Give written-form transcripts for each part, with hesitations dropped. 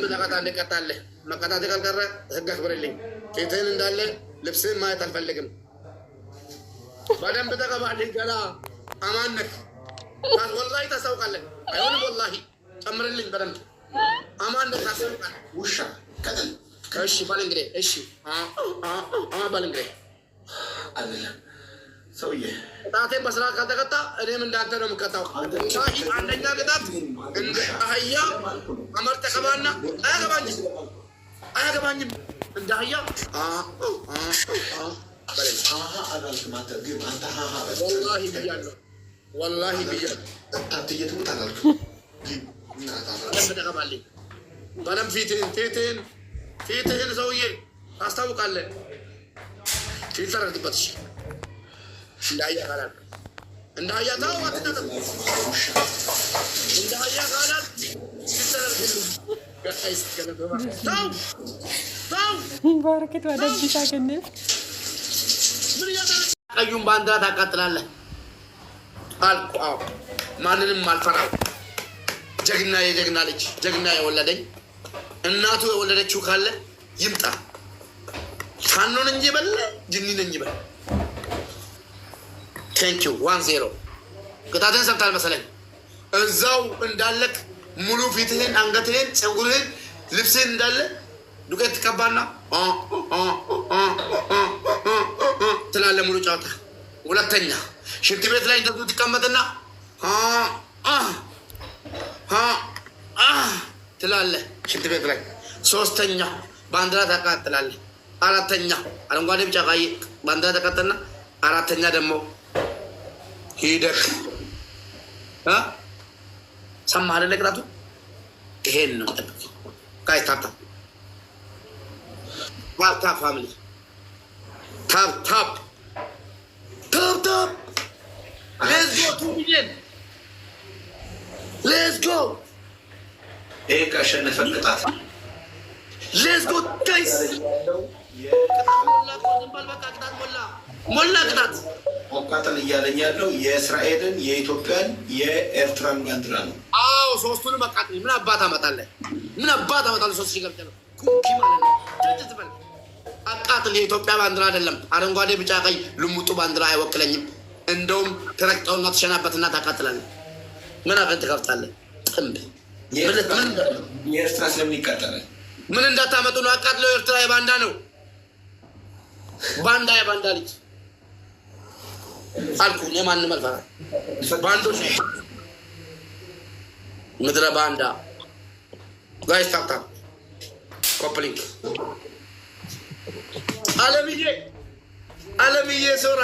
በደንብ ተቀጣለህ። መቀጣት ካልቀረ ህግ አክብርልኝ። ፊትህን እንዳለ ልብስህን ማየት አልፈልግም። በደንብ ተቀባልኝ። ገና አማነክ ወላሂ ታስታውቃለህ። አይሆንም ወላሂ ጨምርልኝ። በደንብ አማነክ ታስታውቃለህ። ውሻ ቀጥል። እሺ በል እንግዲህ እሺ በል እንግዲህ ሰውዬ ቅጣቴን በስራ ካልተቀጣ እኔም እንዳንተ ነው የምቀጣው። አንደኛ ቅጣት እንደ አህያ አመር ተቀባና አያገባኝም እንደ አህያ ወላሂ ብያለሁ። ተቀባልኝ በለም ፊትህን ሰውዬ ታስታውቃለህ። ፊት ተረግጥበት እንዳያ ካላት እንዳያ ታው አትደረግ እንዳያ ካላት ባረከት ወደዚህ ታገኘ ምን ያደረግ ቀዩን ባንዲራ ታቃጥላለህ አልኩ። አዎ ማንንም አልፈራው። ጀግና የጀግና ልጅ ጀግና የወለደኝ እናቱ የወለደችው ካለ ይምጣ። ፋኖን እንጂ በለ ጅኒ ነኝ በለ። ቴንኪው 1-0 ቅጣትን ሰብታል መሰለኝ። እዛው እንዳለክ ሙሉ ፊትህን፣ አንገትህን፣ ፀጉርህን፣ ልብስህን እንዳለ ዱቄት ትቀባና ትላለህ ሙሉ ጨዋታ። ሁለተኛ ሽንት ቤት ላይ እንደዚሁ ትቀመጥና ትላለህ ሽንት ቤት ላይ። ሶስተኛ ባንዲራ ታቃጥላለህ። አራተኛ አረንጓዴ ቢጫ ቀይ ባንዲራ ተቀጠልና አራተኛ ደግሞ ሂደክ ሰማህ አይደለ? ቅጣቱ ይሄን ነው። ጠብቅ ጋይ ታፕ ፋሚሊ ታፕ ሌትስ ጎ 2 ሚሊዮን ሌትስ ጎ። ይሄ ካሸነፈ ቅጣት ሌትስ ጎ ጋይስ። ሞላ ቅጣት አቃጥል እያለኝ ያለው የእስራኤልን፣ የኢትዮጵያን፣ የኤርትራን ባንዲራ ነው። አዎ ሶስቱንም አቃጥል። ምን አባት አመጣለህ? ምን አባት አመጣለህ? ሶስት ሺህ ገብተህ ነው ኩኪ ማለት ነው። ድርጅት በል አቃጥል። የኢትዮጵያ ባንዲራ አይደለም አረንጓዴ ቢጫ ቀይ ልሙጡ ባንዲራ አይወክለኝም። እንደውም ተረግጠውና ተሸናበትና ታቃጥላለህ። ምን አፈን ትከፍታለህ? ጥምብ የኤርትራ ስለምን ይቃጠላል? ምን እንዳታመጡ ነው አቃጥለው። ኤርትራ የባንዳ ነው። ባንዳ የባንዳ ልጅ አልኩ። የማንም አልፈራ ባንዶች ምድረ ባንዳ ጋይስ ታፕ ኮፕሊንግ አለምዬ ሶራ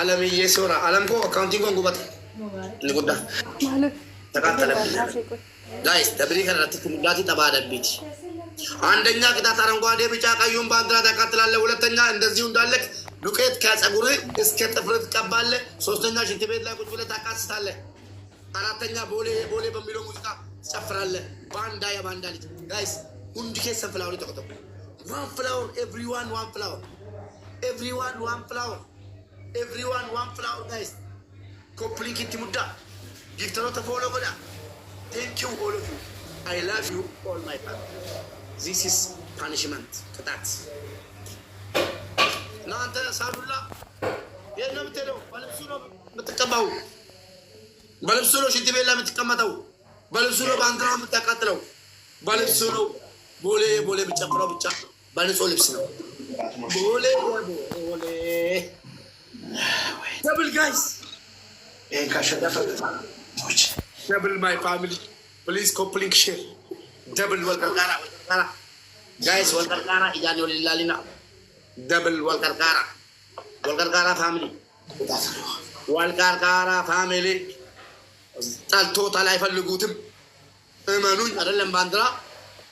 አለምዬ ሶራ አለምኮ አካውንቲንግ ጉበት ንጉዳ ተቃጠለ ጋይስ ደብሪ ከረለት ትምዳቲ ተባደብት። አንደኛ ቅጣት አረንጓዴ ቢጫ ቀዩን ባንዲራ ታቃጥላለህ። ሁለተኛ እንደዚሁ እንዳለክ ዱቄት ከፀጉርህ እስከ ጥፍርህ ትቀባለህ። ሶስተኛ ሽንት ቤት ላይ ቁጭ ብለህ ታቃስታለህ። አራተኛ ቦሌ በሚለው ሙዚቃ ትጨፍራለህ። ባንዳ የባንዳ ልጅ ጋይስ ሁንድ ኬስ ፍላወር ተቆጠ ዋን ፍላወር ኤቭሪዋን ዋን ፍላወር ኤቭሪዋን ጋይስ ኮፕሊንግ ኢትሙዳ ጊፍተሮ ተፎሎ ጎዳ ቴንክ ዩ ኦል ኦፍ ዩ አይ ላቭ ዩ ኦል ማይ ፋሚሊ ዚስ ኢዝ ፓኒሽመንት ቅጣት። እናንተ ሳዱላ የት ነው የምትሄደው? በልብሱ ነው የምትቀባው። በልብሱ ነው ሽንት ቤት ላይ የምትቀመጠው። በልብሱ ነው ባንዲራ የምታቃጥለው። በልብሱ ነው ቦሌ የምትጨፍረው። ብቻ በንጹህ ልብስ ነው ቦሌ ደብል ጋይስ። ይሄን ካሸነፈ ደብል ማይ ፋሚሊ ፕሊዝ ኮፕሊንግ ሼር ደብል ወልቀርቃራ ጋይስ ወልቀርቃራ እያኔ ወልላሊና ደብል ወልቀርቃራ ፋሚሊ ጠልቶታል። አይፈልጉትም። እመኑኝ አይደለም ባንዲራ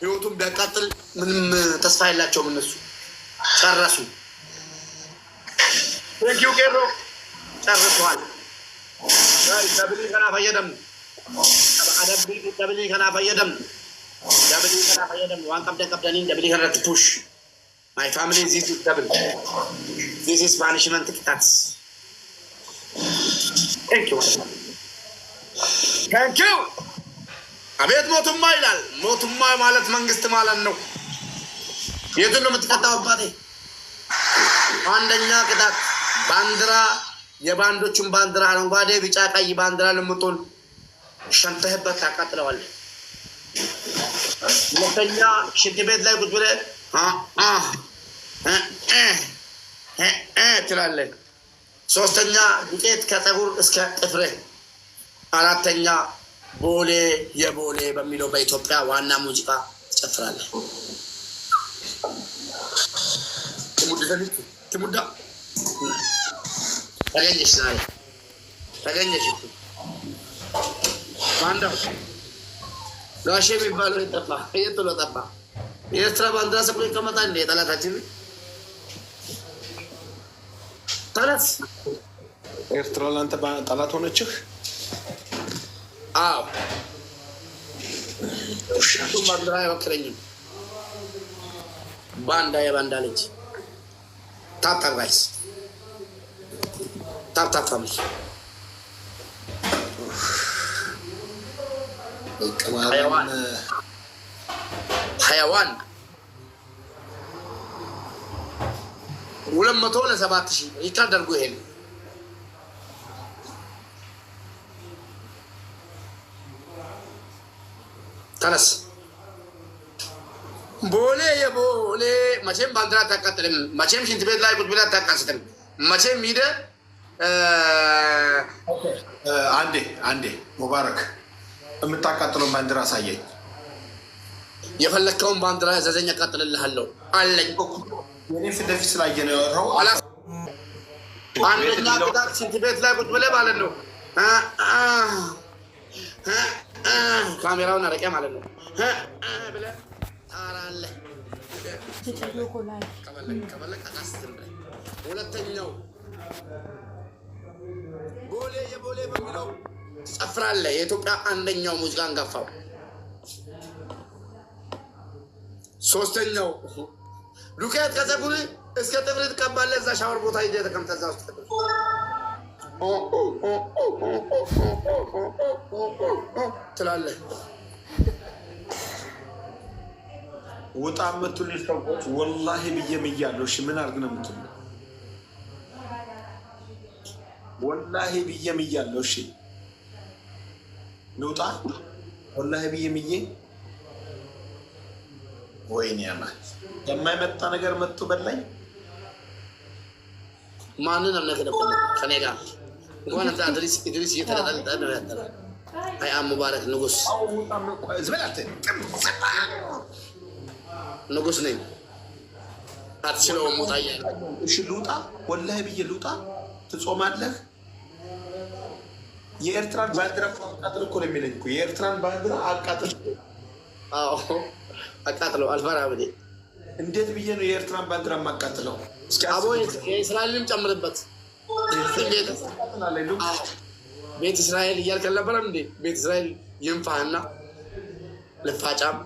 ህይወቱን ቢያቃጥል ምንም ተስፋ የላቸውም እነሱ ጨረሱ። ቴንኪው ቄሮ ጨርሰዋል። ደብሊ ከና ፈየደም ዋን ቀብደኒን ደብሊ ከረት ፑሽ ማይ ፋሚሊ ዚስ ኢዝ ደብል ዚስ ኢዝ ፓኒሽመንት ቅጣት። ቴንኪው አቤት ሞቱማ ይላል። ሞቱማ ማለት መንግስት ማለት ነው። የቱን ነው የምትቀጣው አባቴ? አንደኛ ቅጣት ባንዲራ፣ የባንዶቹን ባንዲራ አረንጓዴ፣ ቢጫ፣ ቀይ ባንዲራ ልምጡን ሸንተህበት ታቃጥለዋለህ። ሁለተኛ ሽንት ቤት ላይ ቁጭ ብለህ ትላለህ። ሶስተኛ ዱቄት ከፀጉር እስከ ጥፍርህ። አራተኛ ቦሌ የቦሌ በሚለው በኢትዮጵያ ዋና ሙዚቃ ትጨፍራለህ። ትሙዳ ተገኘሽ ዛሬ ተገኘሽ። ባንዳው ጋሼ የሚባለው የጠፋ የት ብሎ ጠፋ? የኤርትራ ባንዲራ ሰቅሎ ይቀመጣል እንደ ጠላታችን ጠላት። ኤርትራ ለአንተ ጠላት ሆነችህ? አዎ ባንዲራ አይወክለኝም። ባንዳ የባንዳ ልጅ ታፕታፕ ጋይስ ታፕታፕ ፋሚሊ ሐያዋን 200 ለ7000 ይታደርጉ። ይሄን ተነስ ቦሌ የቦሌ መቼም ባንዲራ አታቃጥልም። መቼም ሽንት ቤት ላይ ቁጭ ብለህ አታቃስትም። መቼም ሂደህ አንዴ ሙባረክ የምታቃጥለው ባንዲራ አሳየኝ። የፈለግከውን ባንዲራ ዘዘኝ አቃጥልልሃለሁ አለኝ። እኔ ፊት ለፊት ስላየ ነው ያወራው። አንደኛ ቅጣት ሽንት ቤት ላይ ቁጭ ብለህ ማለት ነው። ካሜራውን አረቄ ማለት ነው ብለህ ታራለህ። ሁለተኛው ቦሌ የቦሌ በሚለው ትጨፍራለህ። የኢትዮጵያ አንደኛው ሙዚቃ አንጋፋው። ሶስተኛው ዱቄት ከፀጉር እስከ ጥፍር ትቀባለህ። እዛ ሻወር ቦታ ሂደህ ተቀምጠህ እዛ ውስጥ ትላለህ። ውጣ የምትሉ ሰዎች ወላሂ ብዬ ምያለሁ። እሺ ምን አድርግ ነው የምትሉ? ወላሂ ብዬ ምያለሁ። እሺ ልውጣ? ወላሂ ብዬ ምዬ ወይኔ ያማል የማይመጣ ነገር መጥቶ በላኝ። ማንን አምነህ ከኔ ጋር እንኳን አንተ ኢድሪስ እየተለጠለጠ ነው ያጠራ። አይ ሙባረክ ንጉስ ንጉስ ነኝ። አትችለውም። ውጣ እያለ እሺ ልውጣ? ወላሂ ብዬ ልውጣ? ትጾማለህ? የኤርትራን ባንዲራ አቃጥል እኮ ነው የሚለኝ እኮ። የኤርትራን ባንዲራ አቃጥል። አዎ አቃጥለው አልፈራም እኔ። እንዴት ብዬ ነው የኤርትራን ባንዲራ የማቃጥለው? አቦ የእስራኤልንም ጨምርበት። ቤት እስራኤል እያልክ አልነበረም እንዴ? ቤት እስራኤል ይንፋህና ልፋጫም።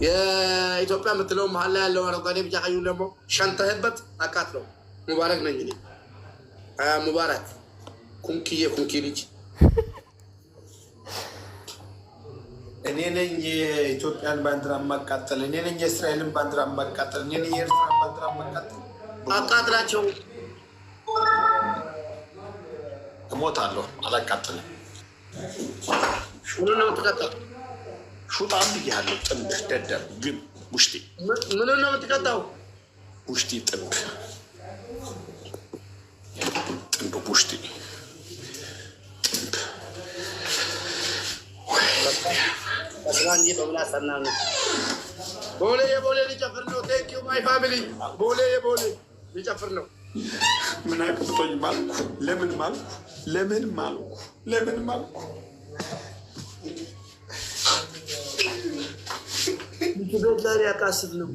የኢትዮጵያ የምትለው መሀል ላይ ያለው አረንጓዴ ቢጫ ቀዩን ደግሞ ሸንተህበት አቃጥለው። ሙባረክ ነኝ እኔ። ሙባረክ ኩንኪዬ ኩንኪ ልጅ እኔ ነኝ የኢትዮጵያን ባንዲራ የማቃጠል። እኔ ነኝ የእስራኤልን ባንዲራ የማቃጠል። እኔ ነኝ የኤርትራን ባንዲራ የማቃጠል። አቃጥላቸው። እሞታለሁ፣ አላቃጥልም። ምኑን ነው የምትቀጣው? ሹጣም ብያለሁ። ጥንብ ደደብ ግን ውሽጤ ምኑን ነው የምትቀጣው? ውሽጤ ጥንብ ውሽጤ ቦሌ የቦሌ ሊጨፍር ነው። ቴንክ ዩ ማይ ፋሚሊ። ቦሌ የቦሌ ሊጨፍር ነው። ምን አቅቶኝ ማልኩ? ለምን ማልኩ? ለምን ማልኩ? ለምን ማልኩ? ቤት ላይ ያቃስት ነው።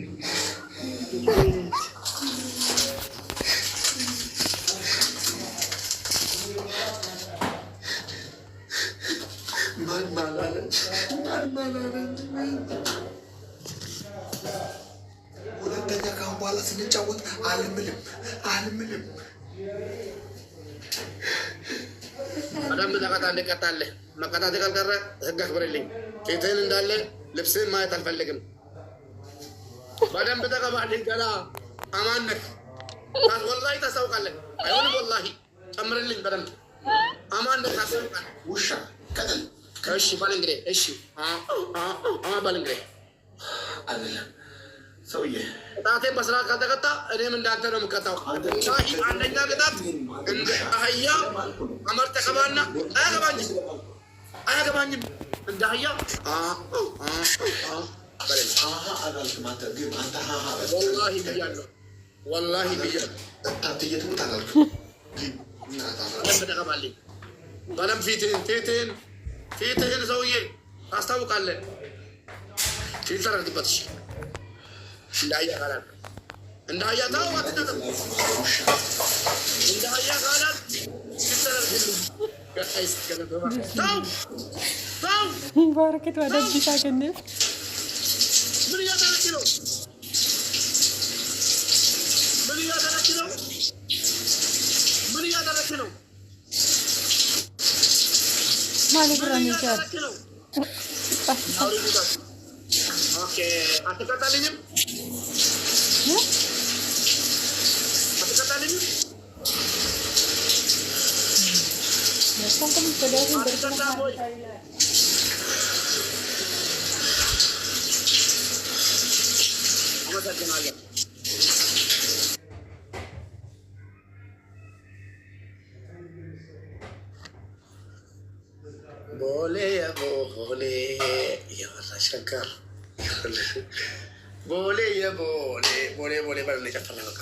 ሁለተኛ ካሁን በኋላ ስንጫወት አልምልም። በደንብ ተቀጣ እንድቀጣለህ። መቀጣት ካልቀረ ህግ አክብርልኝ። ፊትህን እንዳለ ልብስህን ማየት አልፈልግም። በደንብ ተቀባልኝ። ገና አማን ነህ። ወላሂ ታስታውቃለህ። አይሆንም ወላሂ ጨምርልኝ። በደንብ አማን ነህ ታስታውቃለህ። ውሻ ቀጥል። እሺ በል እንግዲህ እሺ በል እንግዲህ አይደለም ሰውዬ ቅጣቴን በስራ ካልተቀጣ እኔም እንዳንተ ነው የምቀጣው። አንደኛ ቅጣት እንደ አህያ አመር ተቀባና አያገባኝም እንደ አህያ ወላሂ ብያለሁ። ወላሂ ብያለሁ። በደንብ ተቀባልኝ። በደንብ ፊትህን ሰውዬ ታስታውቃለህ። ፊልተር አድርግበት። እንደ አህያ ካላት እንደ አህያ ተው አትጠጥም። እንደ አህያ ካላት ፊልተር አድርግልኝ። በረከት ወደ ቢሳ ገንፍ ምን እያደረግሽ ነው? ምን እያደረግሽ ነው? ምን እያደረግሽ ነው? ማለት ብራን ይቻል ኦኬ አትቀጣልኝም? አትቀጣልኝም? አመሰግናለሁ። ቦሌ የቦሌ የወራ ሸገር ቦሌ የቦሌ ቦሌ ቦሌ በል የጨፈረ በቃ